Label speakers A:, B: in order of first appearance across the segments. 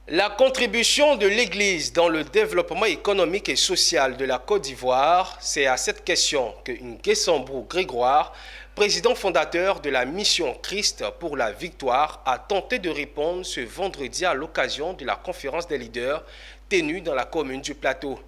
A: La contribution de l'Église dans le développement économique et social de la Côte d'Ivoire, c'est à cette question que Nguessan-Brou Grégoire, président fondateur de la mission Christ pour la victoire, a tenté de répondre ce vendredi à l'occasion de la conférence des leaders tenue dans la commune du Plateau.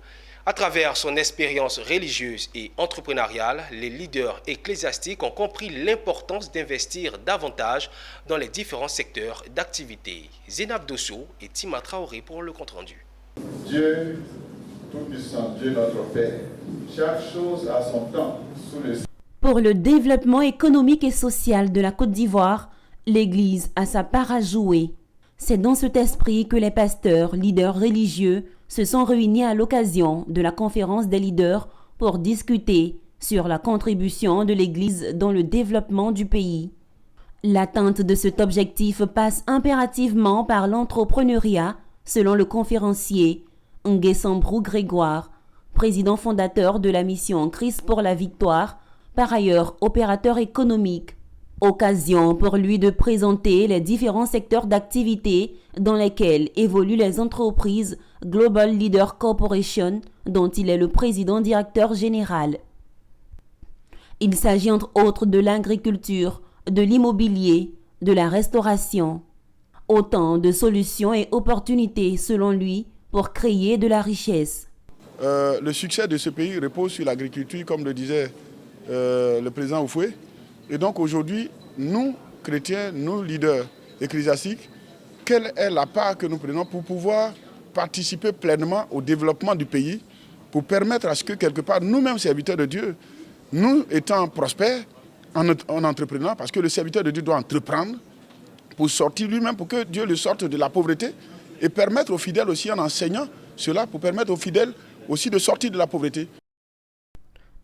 A: À travers son expérience religieuse et entrepreneuriale, les leaders ecclésiastiques ont compris l'importance d'investir davantage dans les différents secteurs d'activité. Zénab Dosso et Tima Traoré pour le compte-rendu.
B: Dieu Tout-Puissant, Dieu notre Père, chaque chose a son temps sous le ciel.
C: Pour le développement économique et social de la Côte d'Ivoire, l'Église a sa part à jouer. C'est dans cet esprit que les pasteurs, leaders religieux, se sont réunis à l'occasion de la conférence des leaders pour discuter sur la contribution de l'Église dans le développement du pays. L'atteinte de cet objectif passe impérativement par l'entrepreneuriat, selon le conférencier Nguessan-Brou Grégoire, président fondateur de la mission Christ pour la victoire, par ailleurs opérateur économique. Occasion pour lui de présenter les différents secteurs d'activité dans lesquels évoluent les entreprises Global Leader Corporation, dont il est le président directeur général. Il s'agit entre autres de l'agriculture, de l'immobilier, de la restauration. Autant de solutions et opportunités, selon lui, pour créer de la richesse.
D: Le succès de ce pays repose sur l'agriculture, comme le disait le président Oufoué. Et donc aujourd'hui, nous, chrétiens, nous, leaders ecclésiastiques, quelle est la part que nous prenons pour pouvoir participer pleinement au développement du pays, pour permettre à ce que, quelque part, nous-mêmes, serviteurs de Dieu, nous étant prospères en entreprenant, parce que le serviteur de Dieu doit entreprendre pour sortir lui-même, pour que Dieu le sorte de la pauvreté et permettre aux fidèles aussi, en enseignant cela, pour permettre aux fidèles aussi de sortir de la pauvreté.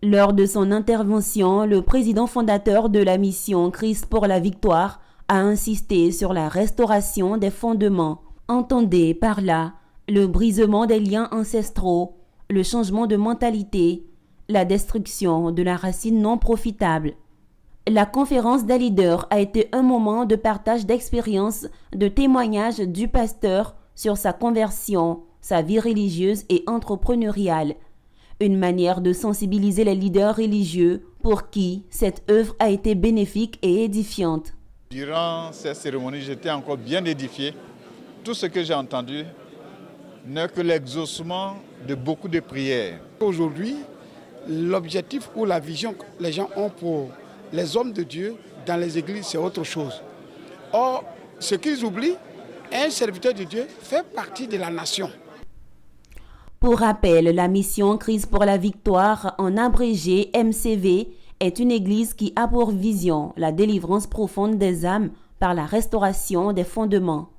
C: Lors de son intervention, le président fondateur de la mission Christ pour la victoire a insisté sur la restauration des fondements. Entendez par là le brisement des liens ancestraux, le changement de mentalité, la destruction de la racine non profitable. La conférence des leaders a été un moment de partage d'expériences, de témoignages du pasteur sur sa conversion, sa vie religieuse et entrepreneuriale. Une manière de sensibiliser les leaders religieux pour qui cette œuvre a été bénéfique et édifiante.
E: Durant cette cérémonie, j'étais encore bien édifié. Tout ce que j'ai entendu n'est que l'exaucement de beaucoup de prières.
F: Aujourd'hui, l'objectif ou la vision que les gens ont pour les hommes de Dieu dans les églises, c'est autre chose. Or, ce qu'ils oublient, un serviteur de Dieu fait partie de la nation.
C: Pour rappel, la mission Christ pour la victoire, en abrégé MCV, est une église qui a pour vision la délivrance profonde des âmes par la restauration des fondements.